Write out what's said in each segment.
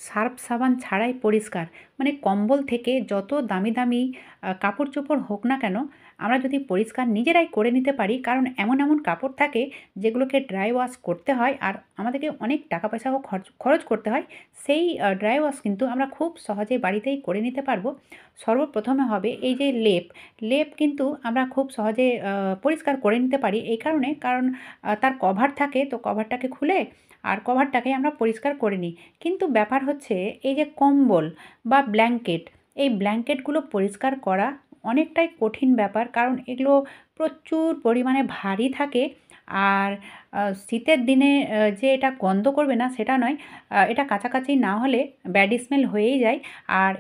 Surf সাবান ছাড়াই পরিষ্কার। মানে কম্বল থেকে যত দামি দামি কাপড় চোপড় হোক না কেন, আমরা যদি পরিষ্কার নিজেরাই করে নিতে পারি, কারণ এমন এমন কাপড় থাকে যেগুলোকে ড্রাই ওয়াশ করতে হয় আর আমাদেরকে অনেক টাকা পয়সাও খরচ করতে হয়। সেই ড্রাই ওয়াশ কিন্তু আমরা খুব সহজে বাড়িতেই করে নিতে পারবো। সর্বপ্রথমে হবে এই যে লেপ। লেপ কিন্তু আমরা খুব সহজে পরিষ্কার করে নিতে পারি এই কারণে, কারণ তার কভার থাকে, তো কভারটাকে খুলে আর কভারটাকে আমরা পরিষ্কার করে নিই। কিন্তু ব্যাপার হচ্ছে এই যে কম্বল বা ব্ল্যাঙ্কেট, এই ব্ল্যাঙ্কেটগুলো পরিষ্কার করা অনেকটাই কঠিন ব্যাপার, কারণ এগুলো প্রচুর পরিমাণে ভারী থাকে। আর শীতের দিনে যে এটা গন্ধ করবে না সেটা নয়, এটা কাছাকাছি না হলে ব্যাড স্মেল হয়েই যায়। আর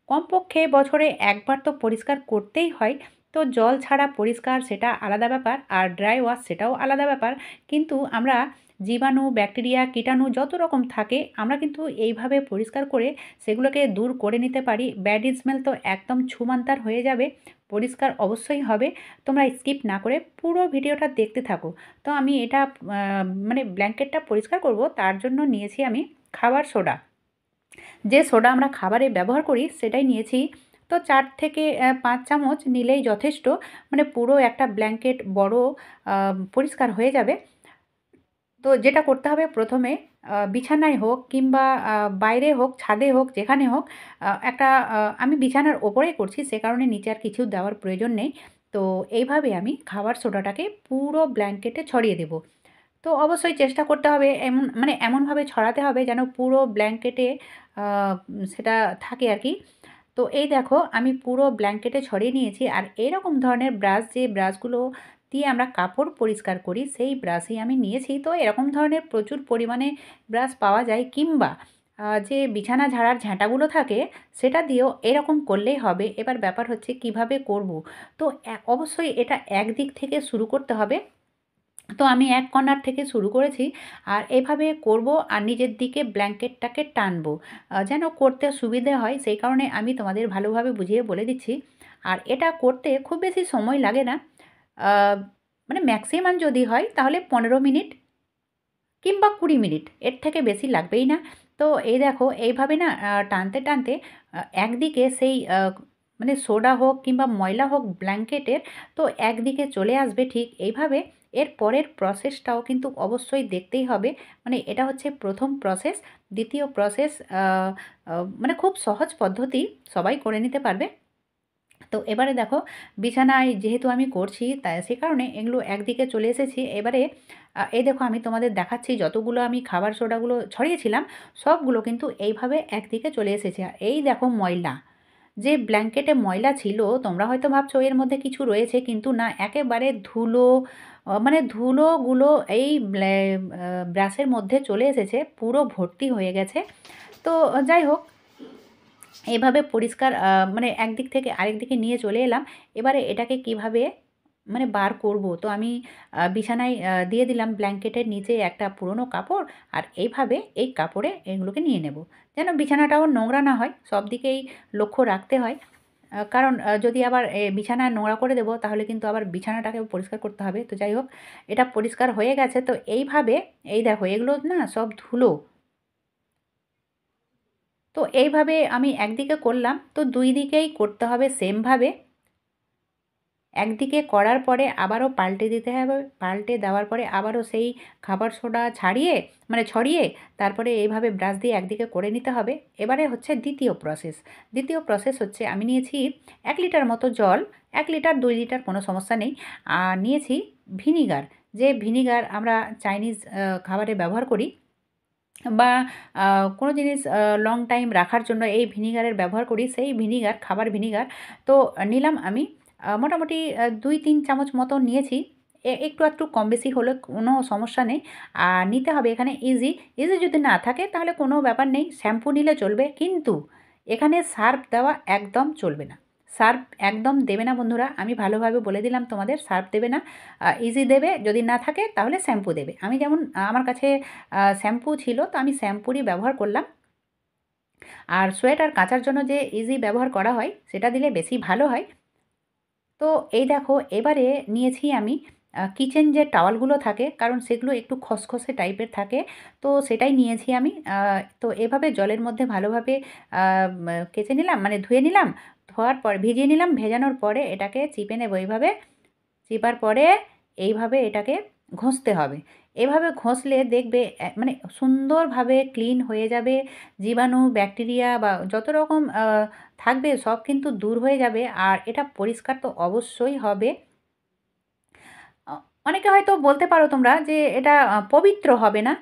কমপক্ষে বছরে একবার তো পরিষ্কার করতেই হয়। তো জল ছাড়া পরিষ্কার সেটা আলাদা ব্যাপার, আর ড্রাই ওয়াশ সেটাও আলাদা ব্যাপার। কিন্তু আমরা জীবাণু, ব্যাকটেরিয়া, কীটাণু যত রকম থাকে আমরা কিন্তু এইভাবে পরিষ্কার করে সেগুলোকে দূর করে নিতে পারি। ব্যাড স্মেল তো একদম ছুমান্তার হয়ে যাবে, পরিষ্কার অবশ্যই হবে। তোমরা স্কিপ না করে পুরো ভিডিওটা দেখতে থাকো। তো আমি এটা মানে ব্ল্যাঙ্কেটটা পরিষ্কার করব, তার জন্য নিয়েছি আমি খাবার সোডা। যে সোডা আমরা খাবারে ব্যবহার করি সেটাই নিয়েছি। তো 4 থেকে 5 চামচ নিলেই যথেষ্ট। মানে পুরো একটা ব্ল্যাঙ্কেট বড় পরিষ্কার হয়ে যাবে। তো যেটা করতে হবে প্রথমে, বিছানায় হোক কিংবা বাইরে হোক, ছাদে হোক, যেখানে হোক, একটা আমি বিছানার ওপরেই করছি, সে কারণে নিচে আর কিছু দেওয়ার প্রয়োজন নেই। তো এইভাবে আমি খাবার সোডাটাকে পুরো ব্ল্যাঙ্কেটে ছড়িয়ে দেব। তো অবশ্যই চেষ্টা করতে হবে এমন, মানে এমনভাবে ছড়াতে হবে যেন পুরো ব্ল্যাঙ্কেটে সেটা থাকে আর কি। তো এই দেখো আমি পুরো ব্ল্যাঙ্কেটে ছড়িয়ে নিয়েছি। আর এরকম ধরনের ব্রাশ, যে ব্রাশগুলো দিয়ে আমরা কাপড় পরিষ্কার করি, সেই ব্রাশই আমি নিয়েছি। তো এরকম ধরনের প্রচুর পরিমাণে ব্রাশ পাওয়া যায়, কিংবা যে বিছানা ঝাড়ার ঝাঁটাগুলো থাকে সেটা দিয়েও এরকম করলেই হবে। এবার ব্যাপার হচ্ছে কিভাবে করব। তো অবশ্যই এটা একদিক থেকে শুরু করতে হবে। তো আমি এক কর্নার থেকে শুরু করেছি আর এভাবে করব, আর নিজের দিকে ব্ল্যাঙ্কেটটাকে টানবো যেন করতে সুবিধে হয়, সেই কারণে আমি তোমাদের ভালোভাবে বুঝিয়ে বলে দিচ্ছি। আর এটা করতে খুব বেশি সময় লাগে না। আহ, মানে ম্যাক্সিমাম যদি হয় তাহলে 15 মিনিট কিংবা 20 মিনিট, এর থেকে বেশি লাগবেই না। তো এই দেখো এইভাবে না টানতে টানতে একদিকে সেই মানে সোডা হোক কিংবা ময়লা হোক ব্ল্যাঙ্কেটের, তো একদিকে চলে আসবে ঠিক এইভাবে। এর পরের প্রসেসটাও কিন্তু অবশ্যই দেখতেই হবে। মানে এটা হচ্ছে প্রথম প্রসেস। দ্বিতীয় প্রসেস মানে খুব সহজ পদ্ধতি, সবাই করে নিতে পারবে। তো এবারে দেখো, বিছানায় যেহেতু আমি করছি তাই সে কারণে এগুলো একদিকে চলে এসেছি। এবারে এই দেখো আমি তোমাদের দেখাচ্ছি, যতগুলো আমি খাবার সোডাগুলো ছড়িয়েছিলাম সবগুলো কিন্তু এইভাবে একদিকে চলে এসেছে। আর এই দেখো ময়লা, যে ব্ল্যাঙ্কেটে ময়লা ছিল, তোমরা হয়তো ভাবছো এর মধ্যে কিছু রয়েছে, কিন্তু না, একেবারে ধুলো, মানে ধুলোগুলো এই ব্রাশের মধ্যে চলে এসেছে, পুরো ভর্তি হয়ে গেছে। তো যাই হোক, এভাবে পরিষ্কার মানে একদিক থেকে আরেক দিকে নিয়ে চলে এলাম। এবারে এটাকে কিভাবে মানে বার করব, তো আমি বিছানায় দিয়ে দিলাম ব্ল্যাঙ্কেটের নিচে একটা পুরনো কাপড়। আর এইভাবে এই কাপড়ে এগুলোকে নিয়ে নেব, যেন বিছানাটাও নোংরা না হয়, সব দিকেই লক্ষ্য রাখতে হয়। কারণ যদি আবার বিছানা নোংরা করে দেবো তাহলে কিন্তু আবার বিছানাটাকেও পরিষ্কার করতে হবে। তো যাই হোক, এটা পরিষ্কার হয়ে গেছে। তো এইভাবে, এই দেখো এগুলো না সব ধুলো। তো এইভাবে আমি একদিকে করলাম, তো দুই দিকেই করতে হবে সেমভাবে। একদিকে করার পরে আবারও পাল্টে দিতে হবে, পাল্টে দেওয়ার পরে আবারও সেই খাবার সোডা ছাড়িয়ে, মানে ছড়িয়ে, তারপরে এইভাবে ব্রাশ দিয়ে একদিকে করে নিতে হবে। এবারে হচ্ছে দ্বিতীয় প্রসেস। দ্বিতীয় প্রসেস হচ্ছে আমি নিয়েছি 1 লিটার মতো জল। 1 লিটার 2 লিটার কোনো সমস্যা নেই। আর নিয়েছি ভিনিগার। যে ভিনিগার আমরা চাইনিজ খাবারে ব্যবহার করি, বা কোনো জিনিস লং টাইম রাখার জন্য এই ভিনিগারের ব্যবহার করি, সেই ভিনিগার, খাবার ভিনিগার। তো নিলাম আমি মোটামুটি 2-3 চামচ মতো নিয়েছি। একটু একটু কম বেশি হলে কোনো সমস্যা নেই। আর নিতে হবে এখানে ইজি। ইজি যদি না থাকে তাহলে কোনো ব্যাপার নেই, শ্যাম্পু নিলে চলবে, কিন্তু এখানে সার্ফ দেওয়া একদম চলবে না। সার্ফ একদম দেবে না বন্ধুরা, আমি ভালোভাবে বলে দিলাম তোমাদের, সার্ফ দেবে না। ইজি দেবে, যদি না থাকে তাহলে শ্যাম্পু দেবে। আমি যেমন আমার কাছে শ্যাম্পু ছিল, তো আমি শ্যাম্পুরই ব্যবহার করলাম। আর সোয়েটার কাচার জন্য যে ইজি ব্যবহার করা হয় সেটা দিলে বেশি ভালো হয়। তো এই দেখো এবারে নিয়েছি আমি কিচেন যে টাওয়ালগুলো থাকে, কারণ সেগুলো একটু খসখসে টাইপের থাকে, তো সেটাই নিয়েছি আমি। তো এভাবে জলের মধ্যে ভালোভাবে কেচে নিলাম, মানে ধুয়ে নিলাম। ধোয়ার পর ভিজিয়ে নিলাম, ভেজানোর পরে এটাকে চিপে নেব এইভাবে। চিপার পরে এইভাবে এটাকে ঘষতে হবে। এভাবে ঘষলে দেখবে মানে সুন্দরভাবে ক্লিন হয়ে যাবে। জীবাণু, ব্যাকটেরিয়া বা যত রকম থাকবে সব কিন্তু দূর হয়ে যাবে, আর এটা পরিষ্কার তো অবশ্যই হবে। অ অনেকে হয়তো বলতে পারো তোমরা যে এটা পবিত্র হবে না।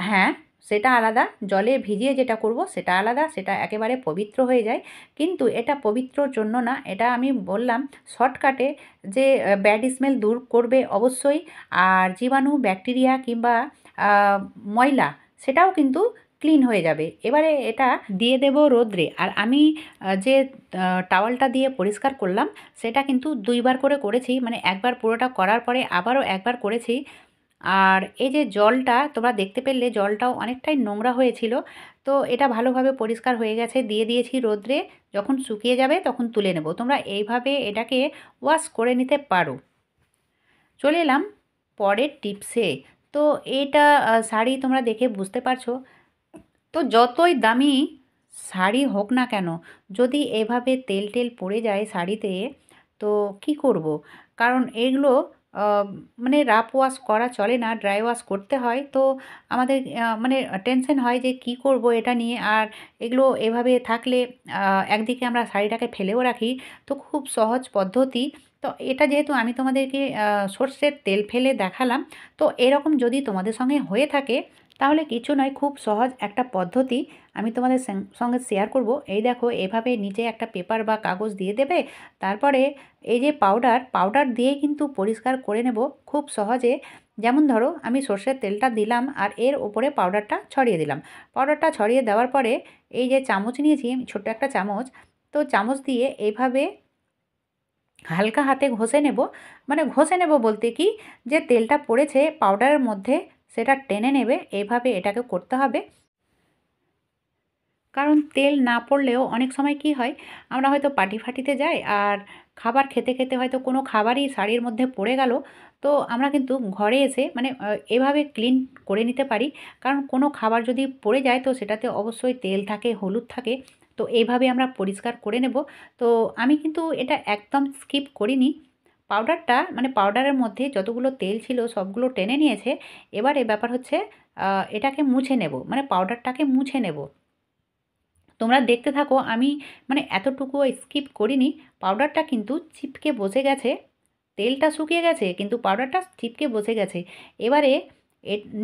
হ্যাঁ, সেটা আলাদা। জলে ভিজিয়ে যেটা করব সেটা আলাদা, সেটা একেবারে পবিত্র হয়ে যায়। কিন্তু এটা পবিত্রর জন্য না, এটা আমি বললাম শর্টকাটে যে ব্যাড স্মেল দূর করবে অবশ্যই। আর জীবাণু, ব্যাকটেরিয়া কিংবা আ ময়লা সেটাও কিন্তু ক্লিন হয়ে যাবে। এবারে এটা দিয়ে দেব রোদ্রে। আর আমি যে টাওয়ালটা দিয়ে পরিষ্কার করলাম সেটা কিন্তু ২ বার করে করেছি। মানে একবার পুরোটা করার পরে আবারও একবার করেছি। আর এই যে জলটা তোমরা দেখতে পেলে জলটাও অনেকটাই নোংরা হয়েছিল। তো এটা ভালোভাবে পরিষ্কার হয়ে গেছে। দিয়ে দিয়েছি রোদ্রে। যখন শুকিয়ে যাবে তখন তুলে নেব। তোমরা এইভাবে এটাকে ওয়াশ করে নিতে পারো। চলে এলাম পরের টিপসে। তো এটা শাড়ি তোমরা দেখে বুঝতে পারছো। তো যতই দামি শাড়ি হোক না কেন, যদি এভাবে তেল টেল পড়ে যায় শাড়িতে, তো কি করব? কারণ এগুলো আ মানে রাফ ওয়াশ করা চলে না, ড্রাই ওয়াশ করতে হয়। তো আমাদের মানে টেনশন হয় যে কি করব এটা নিয়ে। আর এগুলো এভাবে থাকলে আ একদিকে আমরা শাড়িটাকে ফেলেও রাখি। তো খুব সহজ পদ্ধতি। তো এটা যেহেতু আমি তোমাদেরকে সর্ষের তেল ফেলে দেখালাম, তো এরকম যদি তোমাদের সঙ্গে হয়ে থাকে তাহলে কিছু নয়, খুব সহজ একটা পদ্ধতি আমি তোমাদের সঙ্গে শেয়ার করব। এই দেখো, এভাবে নিচে একটা পেপার বা কাগজ দিয়ে দেবে। তারপরে এই যে পাউডার দিয়ে কিন্তু পরিষ্কার করে নেব খুব সহজে। যেমন ধরো আমি সর্ষের তেলটা দিলাম আর এর ওপরে পাউডারটা ছড়িয়ে দিলাম। পাউডারটা ছড়িয়ে দেওয়ার পরে এই যে চামচ নিয়েছি আমি, ছোট্ট একটা চামচ, তো চামচ দিয়ে এইভাবে হালকা হাতে ঘষে নেব। মানে ঘষে নেব বলতে কি, যে তেলটা পড়েছে পাউডারের মধ্যে সেটা টেনে নেবে, এইভাবে এটাকে করতে হবে। কারণ তেল না পড়লেও অনেক সময় কি হয়, আমরা হয়তো পার্টি ফার্টিতে যাই আর খাবার খেতে খেতে হয়তো কোনো খাবারই শাড়ির মধ্যে পড়ে গেল। তো আমরা কিন্তু ঘরে এসে মানে এভাবে ক্লিন করে নিতে পারি। কারণ কোনো খাবার যদি পড়ে যায় তো সেটাতে অবশ্যই তেল থাকে, হলুদ থাকে। তো এইভাবে আমরা পরিষ্কার করে নেব। তো আমি কিন্তু এটা একদম স্কিপ করিনি। পাউডারটা মানে পাউডারের মধ্যে যতগুলো তেল ছিল সবগুলো টেনে নিয়েছে। এবারে ব্যাপার হচ্ছে এটাকে মুছে নেব, মানে পাউডারটাকে মুছে নেব। তোমরা দেখতে থাকো, আমি মানে এতটুকুও স্কিপ করিনি। পাউডারটা কিন্তু চিপকে বসে গেছে। তেলটা শুকিয়ে গেছে কিন্তু পাউডারটা চিপকে বসে গেছে। এবারে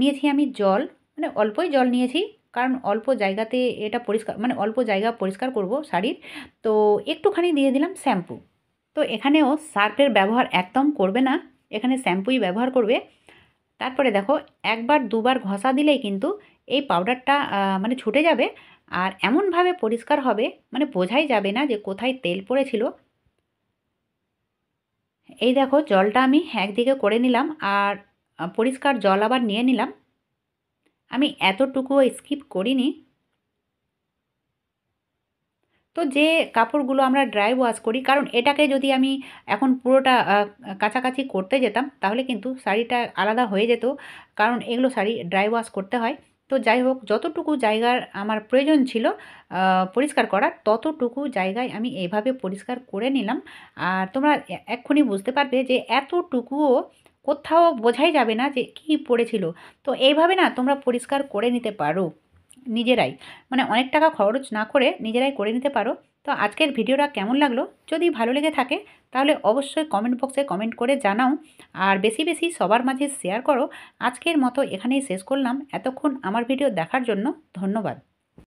নিয়েছি আমি জল, মানে অল্পই জল নিয়েছি। কারণ অল্প জায়গাতে এটা পরিষ্কার, মানে অল্প জায়গা পরিষ্কার করব শাড়ির। তো একটুখানি দিয়ে দিলাম শ্যাম্পু। তো এখানেও সার্ফের ব্যবহার একদম করবে না, এখানে শ্যাম্পুই ব্যবহার করবে। তারপরে দেখো, একবার দুবার ঘষা দিলেই কিন্তু এই পাউডারটা মানে ছুটে যাবে। আর এমনভাবে পরিষ্কার হবে মানে বোঝাই যাবে না যে কোথায় তেল পড়েছিল। এই দেখো, জলটা আমি একদিকে করে নিলাম আর পরিষ্কার জল আবার নিয়ে নিলাম। আমি এতটুকুও স্কিপ করিনি। তো যে কাপড়গুলো আমরা ড্রাই ওয়াশ করি, কারণ এটাকে যদি আমি এখন পুরোটা কাছাকাছি করতে যেতাম তাহলে কিন্তু শাড়িটা আলাদা হয়ে যেত। কারণ এগুলো শাড়ি ড্রাই ওয়াশ করতে হয়। তো যাই হোক, যতটুকু জায়গার আমার প্রয়োজন ছিল পরিষ্কার করার, ততটুকু জায়গায় আমি এভাবে পরিষ্কার করে নিলাম। আর তোমরা এক্ষুনি বুঝতে পারবে যে এতটুকুও কোথাও বোঝাই যাবে না যে কী পড়েছিল। তো এইভাবে না তোমরা পরিষ্কার করে নিতে পারো নিজেরাই। মানে অনেক টাকা খরচ না করে নিজেরাই করে নিতে পারো। তো আজকের ভিডিওটা কেমন লাগলো? যদি ভালো লেগে থাকে তাহলে অবশ্যই কমেন্ট বক্সে কমেন্ট করে জানাও। আর বেশি বেশি সবার মাঝে শেয়ার করো। আজকের মতো এখানেই শেষ করলাম। এতক্ষণ আমার ভিডিও দেখার জন্য ধন্যবাদ।